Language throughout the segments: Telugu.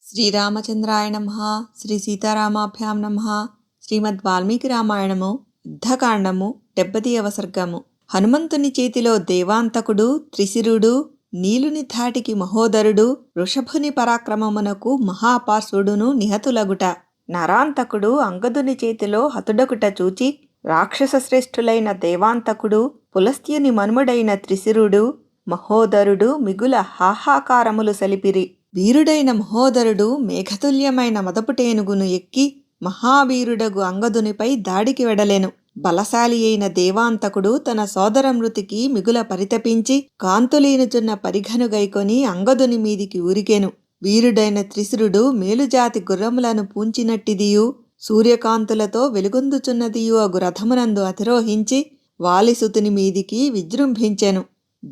శ్రీరామచంద్రాయ నమః. శ్రీ సీతారామాభ్యాం నమః. శ్రీమద్ వాల్మీకి రామాయణము యుద్ధకాండము 70వ సర్గము. హనుమంతుని చేతిలో దేవాంతకుడు, త్రిశిరుడు, నీలుని ధాటికి మహోదరుడు, వృషభుని పరాక్రమమునకు మహాపార్శ్వుడును నిహతులగుట. నరాంతకుడు అంగదుని చేతిలో హతుడగుట చూచి రాక్షస శ్రేష్ఠులైన దేవాంతకుడు, పులస్త్యుని మనుమడైన త్రిశిరుడు, మహోదరుడు మిగుల హాహాకారములు సలిపిరి. వీరుడైన మహోదరుడు మేఘతుల్యమైన మదపుటేనుగును ఎక్కి మహావీరుడగు అంగదునిపై దాడికి వెడలెను. బలశాలి అయిన దేవాంతకుడు తన సోదరమృతికి మిగుల పరితపించి కాంతులీనుచున్న పరిఘను గైకొని అంగదుని మీదికి ఉరికెను. వీరుడైన త్రిశిరుడు మేలుజాతి గుర్రములను పూంచినట్టిదియు సూర్యకాంతులతో వెలుగొందుచున్నదియు అగు రథమునందు అధిరోహించి వాలిసుతుని మీదికి విజృంభించెను.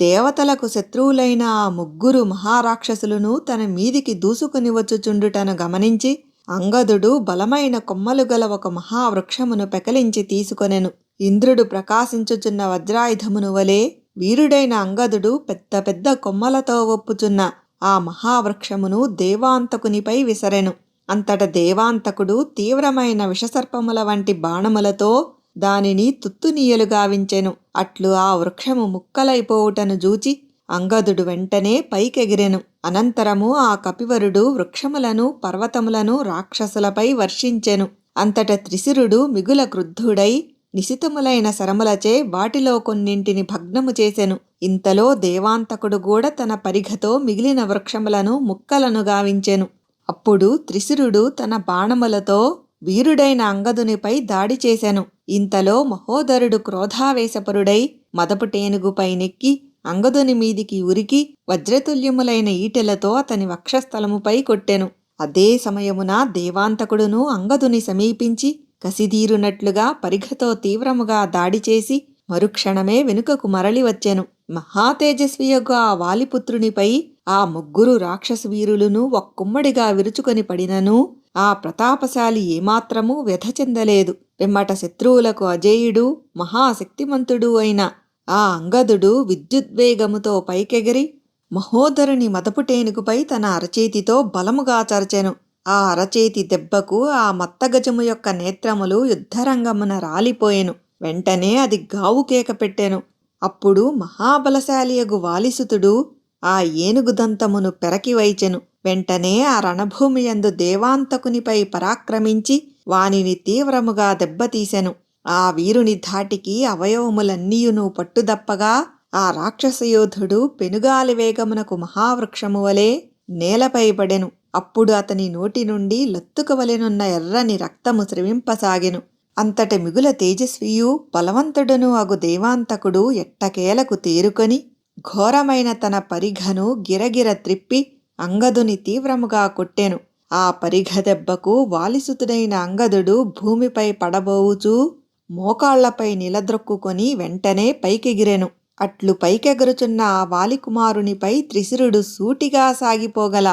దేవతలకు శత్రువులైన ఆ ముగ్గురు మహారాక్షసులను తన మీదికి దూసుకుని వచ్చుచుండుటను గమనించి అంగదుడు బలమైన కొమ్మలు గల ఒక మహావృక్షమును పెకలించి తీసుకొనెను. ఇంద్రుడు ప్రకాశించుచున్న వజ్రాయుధమును వలె వీరుడైన అంగదుడు పెద్ద పెద్ద కొమ్మలతో ఒప్పుచున్న ఆ మహావృక్షమును దేవాంతకునిపై విసరెను. అంతట దేవాంతకుడు తీవ్రమైన విషసర్పముల వంటి బాణములతో దానిని తుత్తునీయలు గావించెను. అట్లు ఆ వృక్షము ముక్కలైపోవుటను జూచి అంగదుడు వెంటనే పైకెగిరెను. అనంతరము ఆ కపివరుడు వృక్షములను పర్వతములను రాక్షసులపై వర్షించెను. అంతట త్రిశిరుడు మిగుల క్రుద్ధుడై నిశితములైన శరములచే వాటిలో కొన్నింటిని భగ్నము చేసెను. ఇంతలో దేవాంతకుడు కూడా తన పరిఘతో మిగిలిన వృక్షములను ముక్కలను గావించెను. అప్పుడు త్రిశిరుడు తన బాణములతో వీరుడైన అంగదునిపై దాడి చేసెను. ఇంతలో మహోదరుడు క్రోధావేశపరుడై మదపుటేనుగుపై నెక్కి అంగదుని మీదికి ఉరికి వజ్రతుల్యములైన ఈటెలతో అతని వక్షస్థలముపై కొట్టెను. అదే సమయమున దేవాంతకుడును అంగదుని సమీపించి కసిదీరునట్లుగా పరిఘతో తీవ్రముగా దాడి చేసి మరుక్షణమే వెనుకకు మరలి వచ్చెను. మహాతేజస్వియగు ఆ వాలిపుత్రునిపై ఆ ముగ్గురు రాక్షస వీరులను ఒక్కుమ్మడిగా విరుచుకొని పడినను ఆ ప్రతాపశాలి ఏమాత్రమూ వ్యధ చెందలేదు. పిమ్మట శత్రువులకు అజేయుడు మహాశక్తిమంతుడు అయిన ఆ అంగదుడు విద్యుద్వేగముతో పైకెగిరి మహోదరుని మదపుటేనుగుపై తన అరచేతితో బలముగా చరచెను. ఆ అరచేతి దెబ్బకు ఆ మత్తగజము యొక్క నేత్రములు యుద్ధరంగమున రాలిపోయెను. వెంటనే అది గావుకేక పెట్టెను. అప్పుడు మహాబలశాలియగు వాలిసుతుడు ఆ ఏనుగు దంతమును పెరకి వైచెను. వెంటనే ఆ రణభూమి యందు దేవాంతకునిపై పరాక్రమించి వానిని తీవ్రముగా దెబ్బతీసెను. ఆ వీరుని ధాటికి అవయవములన్నీయును పట్టుదప్పగా ఆ రాక్షసయోధుడు పెనుగాలి వేగమునకు మహావృక్షము వలె నేలపై పడెను. అప్పుడు అతని నోటి నుండి లత్తుకవలెనున్న ఎర్రని రక్తము స్రవింపసాగెను. అంతట మిగుల తేజస్వియు బలవంతుడును అగు దేవాంతకుడు ఎట్టకేలకు తేరుకొని ఘోరమైన తన పరిఘను గిరగిర త్రిప్పి అంగదుని తీవ్రముగా కొట్టెను. ఆ పరిఘ దెబ్బకు వాలిసుతుడైన అంగదుడు భూమిపై పడబోవుచూ మోకాళ్లపై నిలద్రొక్కుకొని వెంటనే పైకెగిరెను. అట్లు పైకెగురుచున్న ఆ వాలికుమారునిపై త్రిశిరుడు సూటిగా సాగిపోగల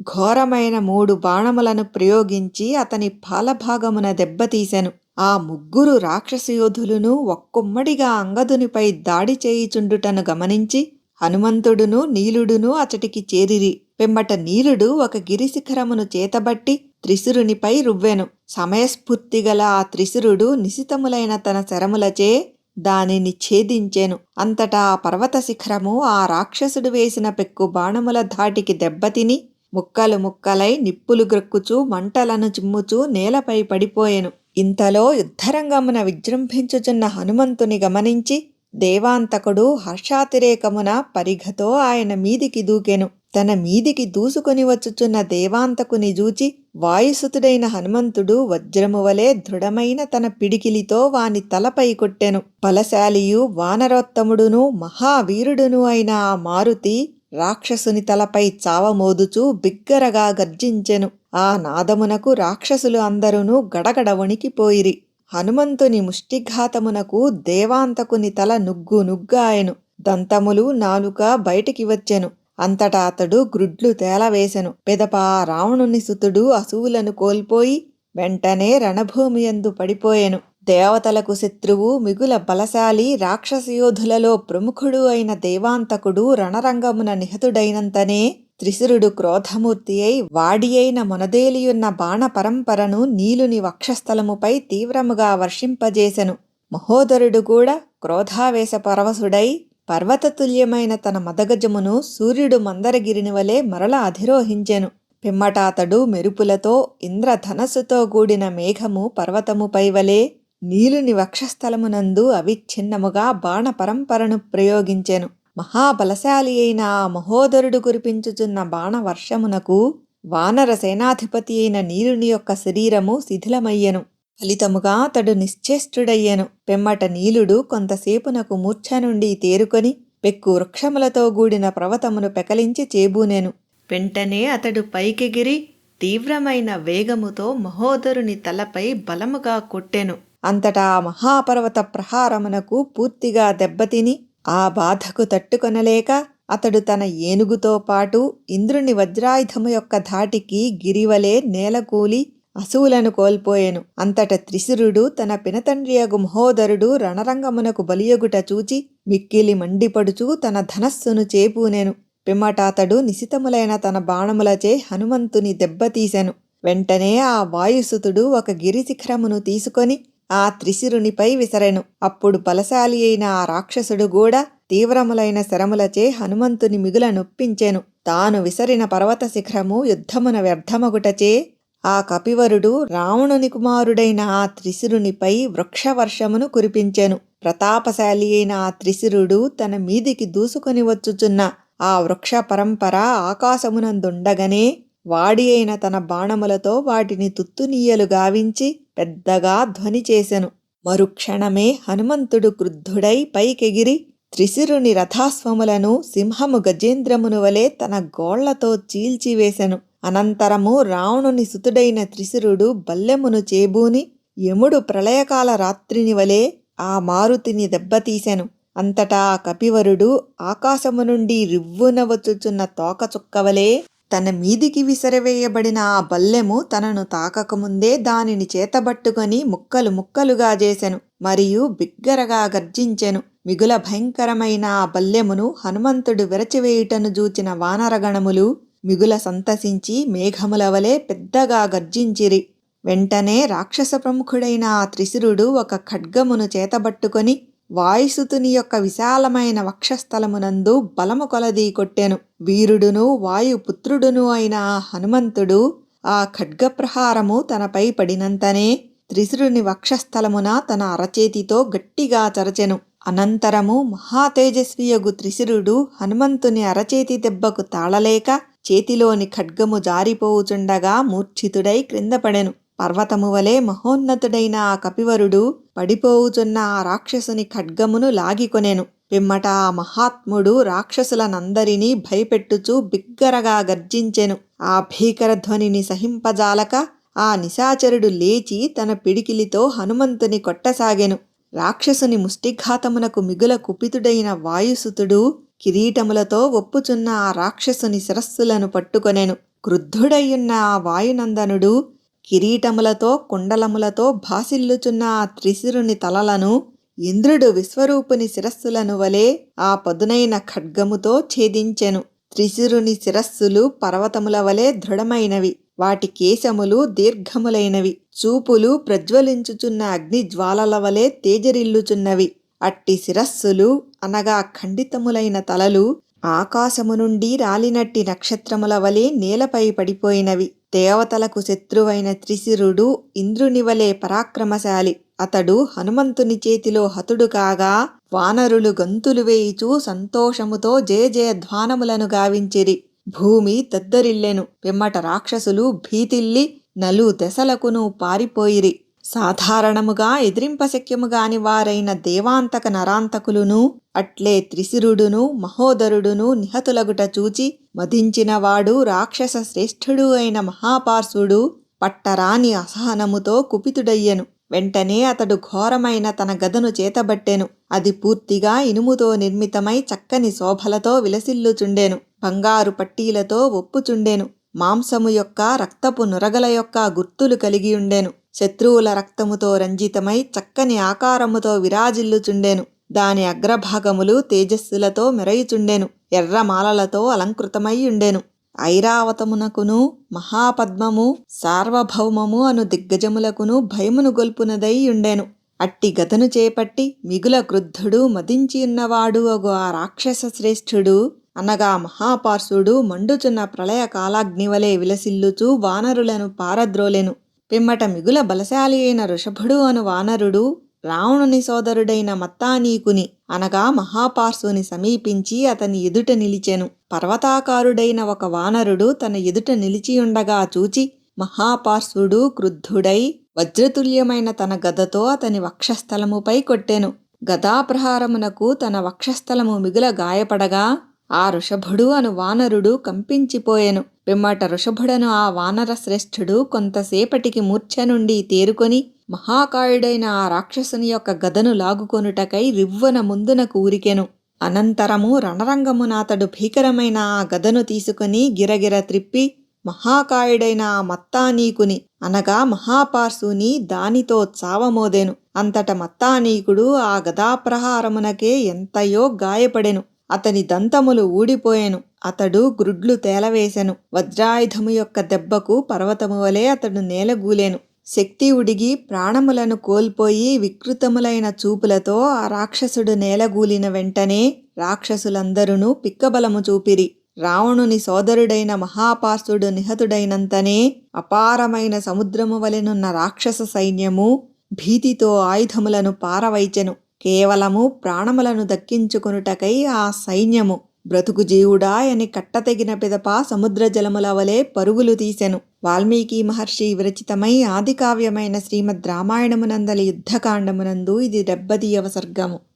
ఘోరమైన 3 బాణములను ప్రయోగించి అతని పాలభాగమున దెబ్బతీసెను. ఆ ముగ్గురు రాక్షసయోధులను ఒక్కొమ్మడిగా అంగదునిపై దాడి చేయుచుండుటను గమనించి హనుమంతుడును నీలుడును అచటికి చేరిరి. పిమ్మట నీలుడు ఒక గిరిశిఖరమును చేతబట్టి త్రిశిరునిపై రువ్వెను. సమయస్ఫూర్తిగల ఆ త్రిశిరుడు నిశితములైన తన శరములచే దానిని ఛేదించెను. అంతటా ఆ పర్వత శిఖరము ఆ రాక్షసుడు వేసిన పెక్కు బాణముల ధాటికి దెబ్బతిని ముక్కలు ముక్కలై నిప్పులు గ్రక్కుచూ మంటలను చిమ్ముచూ నేలపై పడిపోయెను. ఇంతలో యుద్ధరంగమున విజృంభించుచున్న హనుమంతుని గమనించి దేవాంతకుడు హర్షాతిరేకమున పరిఘతో ఆయన మీదికి దూకెను. తన మీదికి దూసుకొని వచ్చుచున్న దేవాంతకుని జూచి వాయుసుతుడైన హనుమంతుడు వజ్రము వలె దృఢమైన తన పిడికిలితో వాని తలపై కొట్టెను. బలశాలియు వానరోత్తముడును మహావీరుడును అయిన ఆ మారుతి రాక్షసుని తలపై చావమోదుచూ బిగ్గరగా గర్జించెను. ఆ నాదమునకు రాక్షసులు అందరును గడగడ వణికిపోయిరి. హనుమంతుని ముష్టిఘాతమునకు దేవాంతకుని తల నుగ్గు నుగ్గాయెను. దంతములు నాలుక బయటికి వచ్చెను. అంతటా అతడు గ్రుడ్లు తేలవేసెను. పిదప ఆ రావణుని సుతుడు అసువులను కోల్పోయి వెంటనే రణభూమి యందు పడిపోయెను. దేవతలకు శత్రువు మిగుల బలశాలి రాక్షసయోధులలో ప్రముఖుడు అయిన దేవాంతకుడు రణరంగమున నిహతుడైనంతనే త్రిశిరుడు క్రోధమూర్తి అయి వాడి అయిన మొనదేలియున్న బాణ పరంపరను నీలుని వక్షస్థలముపై తీవ్రముగా వర్షింపజేసెను. మహోదరుడు కూడా క్రోధావేశ పరవశుడై పర్వతతుల్యమైన తన మదగజమును సూర్యుడు మందరగిరిని వలె మరల అధిరోహించెను. పిమ్మట అతడు మెరుపులతో ఇంద్రధనస్సుతో కూడిన మేఘము పర్వతముపై వలె నీలుని వక్షస్థలమునందు అవిచ్ఛిన్నముగా బాణ పరంపరను ప్రయోగించెను. మహాబలశాలి అయిన ఆ మహోదరుడు కురిపించుచున్న బాణవర్షమునకు వానర సేనాధిపతి అయిన నీలుని యొక్క శరీరము శిథిలమయ్యెను. ఫలితముగా అతడు నిశ్చేష్టుడయ్యెను. పిమ్మట నీలుడు కొంతసేపునకు మూర్ఛ నుండి తేరుకొని పెక్కు వృక్షములతో గూడిన పర్వతమును పెకలించి చేబూనెను. వెంటనే అతడు పైకెగిరి తీవ్రమైన వేగముతో మహోదరుని తలపై బలముగా కొట్టెను. అంతటా ఆ మహాపర్వత ప్రహారమునకు పూర్తిగా దెబ్బతిని ఆ బాధకు తట్టుకొనలేక అతడు తన ఏనుగుతో పాటు ఇంద్రుని వజ్రాయుధము యొక్క ధాటికి గిరివలే నేలకూలి అసువులను కోల్పోయెను. అంతట త్రిశిరుడు తన పినతండ్రియగు మహోదరుడు రణరంగమునకు బలియగుట చూచి మిక్కిలి మండిపడుచు తన ధనస్సును చేపూనెను. పిమ్మట అతడు నిశితములైన తన బాణములచే హనుమంతుని దెబ్బతీసెను. వెంటనే ఆ వాయుసుతుడు ఒక గిరిశిఖరమును తీసుకొని ఆ త్రిశిరునిపై విసరెను. అప్పుడు బలశాలి అయిన ఆ రాక్షసుడు కూడా తీవ్రములైన శరములచే హనుమంతుని మిగుల నొప్పించెను. తాను విసరిన పర్వత శిఖరము యుద్ధమున వ్యర్థమగుటచే ఆ కపివరుడు రావణుని కుమారుడైన ఆ త్రిశిరునిపై వృక్షవర్షమును కురిపించెను. ప్రతాపశాలి అయిన ఆ త్రిశిరుడు తన మీదికి దూసుకొని వచ్చుచున్న ఆ వృక్ష పరంపర ఆకాశమునందుండగనే వాడి అయిన తన బాణములతో వాటిని తుత్తునీయలు గావించి పెద్దగా ధ్వని చేసెను. మరుక్షణమే హనుమంతుడు క్రుద్ధుడై పైకెగిరి త్రిశిరుని రథాశ్వములను సింహము గజేంద్రమును వలె తన గోళ్లతో చీల్చివేసెను. అనంతరము రావణుని సుతుడైన త్రిశిరుడు బల్లెమును చేబూని యముడు ప్రళయకాల రాత్రిని వలె ఆ మారుతిని దెబ్బతీసెను. అంతటా ఆ కపివరుడు ఆకాశము నుండి రివ్వున వచ్చుచున్న తోకచుక్కవలే తన మీదికి విసిరివేయబడిన ఆ బల్లెము తనను తాకకముందే దానిని చేతబట్టుకొని ముక్కలు ముక్కలుగా చేసెను. మరియు బిగ్గరగా గర్జించెను. మిగుల భయంకరమైన ఆ బల్లెమును హనుమంతుడు విరచివేయుటను జూచిన వానరగణములు మిగుల సంతసించి మేఘముల వలె పెద్దగా గర్జించిరి. వెంటనే రాక్షస ప్రముఖుడైన ఆ త్రిశిరుడు ఒక ఖడ్గమును చేతబట్టుకొని వాయుసుతుని యొక్క విశాలమైన వక్షస్థలమునందు బలము కొలదీ కొట్టెను. వీరుడును వాయుపుత్రుడును అయిన ఆ హనుమంతుడు ఆ ఖడ్గప్రహారము తనపై పడినంతనే త్రిశిరుని వక్షస్థలమున తన అరచేతితో గట్టిగా చరచెను. అనంతరము మహాతేజస్వియగు త్రిశిరుడు హనుమంతుని అరచేతి దెబ్బకు తాళలేక చేతిలోని ఖడ్గము జారిపోవుచుండగా మూర్ఛితుడై క్రిందపడెను. పర్వతము వలె మహోన్నతుడైన ఆ కపివరుడు పడిపోవుచున్న ఆ రాక్షసుని ఖడ్గమును లాగికొనెను. పిమ్మట ఆ మహాత్ముడు రాక్షసులనందరినీ భయపెట్టుచూ బిగ్గరగా గర్జించెను. ఆ భీకర ధ్వనిని సహింపజాలక ఆ నిశాచరుడు లేచి తన పిడికిలితో హనుమంతుని కొట్టసాగెను. రాక్షసుని ముష్టిఘాతమునకు మిగుల కుపితుడైన వాయుసుతుడు కిరీటములతో ఒప్పుచున్న ఆ రాక్షసుని శిరస్సులను పట్టుకొనెను. క్రుద్ధుడయ్యున్న ఆ వాయునందనుడు కిరీటములతో కుండలములతో భాసిల్లుచున్న ఆ త్రిశిరుని తలలను ఇంద్రుడు విశ్వరూపుని శిరస్సులను వలె ఆ పదునైన ఖడ్గముతో ఛేదించెను. త్రిశిరుని శిరస్సులు పర్వతముల వలె దృఢమైనవి. వాటి కేశములు దీర్ఘములైనవి. చూపులు ప్రజ్వలించుచున్న అగ్నిజ్వాలల వలె తేజరిల్లుచున్నవి. అట్టి శిరస్సులు అనగా ఖండితములైన తలలు ఆకాశము నుండి రాలినట్టి నక్షత్రముల వలె నేలపై పడిపోయినవి. దేవతలకు శత్రువైన త్రిశిరుడు ఇంద్రుని వలె పరాక్రమశాలి. అతడు హనుమంతుని చేతిలో హతుడు కాగా వానరులు గంతులు వేయిచూ సంతోషముతో జయజయధ్వానములను గావించిరి. భూమి దద్దరిల్లెను. పిమ్మట రాక్షసులు భీతిల్లి నలు దశలకును పారిపోయిరి. సాధారణముగా ఎదిరింపశక్యముగాని వారైన దేవాంతక నరాంతకులును అట్లే త్రిశిరుడును మహోదరుడును నిహతులగుట చూచి మదించినవాడు రాక్షస శ్రేష్ఠుడు అయిన మహాపార్శ్వుడు పట్టరాని అసహనముతో కుపితుడయ్యెను. వెంటనే అతడు ఘోరమైన తన గదను చేతబట్టెను. అది పూర్తిగా ఇనుముతో నిర్మితమై చక్కని శోభలతో విలసిల్లుచుండెను. బంగారు పట్టీలతో ఒప్పుచుండెను. మాంసము యొక్క రక్తపు నురగల యొక్క గుర్తులు కలిగియుండెను. శత్రువుల రక్తముతో రంజితమై చక్కని ఆకారముతో విరాజిల్లుచుండెను. దాని అగ్రభాగములు తేజస్సులతో మెరయుచుండెను. ఎర్రమాలలతో అలంకృతమై ఉండెను. ఐరావతమునకును మహాపద్మము సార్వభౌమము అను దిగ్గజములకును భయమును గొల్పునదై ఉండెను. అట్టి గదను చేపట్టి మిగుల క్రుద్ధుడు మదించియున్నవాడు అగు ఆ రాక్షస శ్రేష్ఠుడు అనగా మహాపార్శ్వుడు మండుచున్న ప్రళయ కాలాగ్నివలే విలసిల్లుచూ వానరులను పారద్రోలెను. పిమ్మట మిగుల బలశాలి అయిన వృషభుడు అను వానరుడు రావణుని సోదరుడైన మత్తానీకుని అనగా మహాపార్శ్వుని సమీపించి అతని ఎదుట నిలిచెను. పర్వతాకారుడైన ఒక వానరుడు తన ఎదుట నిలిచియుండగా చూచి మహాపార్శ్వుడు క్రుద్ధుడై వజ్రతుల్యమైన తన గదతో అతని వక్షస్థలముపై కొట్టెను. గదాప్రహారమునకు తన వక్షస్థలము మిగుల గాయపడగా ఆ వృషభుడు అను వానరుడు కంపించిపోయెను. పిమ్మట వృషభుడను ఆ వానర శ్రేష్ఠుడు కొంతసేపటికి మూర్ఛ నుండి తేరుకొని మహాకాయుడైన ఆ రాక్షసుని యొక్క గదను లాగుకొనుటకై రివ్వన ముందునకు ఊరికెను. అనంతరము రణరంగమున అతడు భీకరమైన ఆ గదను తీసుకుని గిరగిర త్రిప్పి మహాకాయుడైన ఆ మత్తానీకుని అనగా మహాపార్శ్వుని దానితో చావమోదెను. అంతట మత్తానీకుడు ఆ గదాప్రహారమునకే ఎంతయో గాయపడెను. అతని దంతములు ఊడిపోయెను. అతడు గ్రుడ్లు తేలవేశెను. వజ్రాయుధము యొక్క దెబ్బకు పర్వతము వలె అతడు నేలగూలెను. శక్తి ఉడిగి ప్రాణములను కోల్పోయి వికృతములైన చూపులతో ఆ రాక్షసుడు నేలగూలిన వెంటనే రాక్షసులందరూ పిక్కబలము చూపిరి. రావణుని సోదరుడైన మహాపార్శ్వుడు నిహతుడైనంతనే అపారమైన సముద్రము వలెనున్న రాక్షస సైన్యము భీతితో ఆయుధములను పారవైచెను. కేవలము ప్రాణములను దక్కించుకొనుటకై ఆ సైన్యము బ్రతుకు జీవుడా అని కట్టతెగిన పిదప సముద్ర జలముల వలె పరుగులు తీసెను. వాల్మీకి మహర్షి విరచితమై ఆదికావ్యమైన శ్రీమద్ రామాయణమునందలి యుద్ధకాండమునందు ఇది 70వ సర్గము.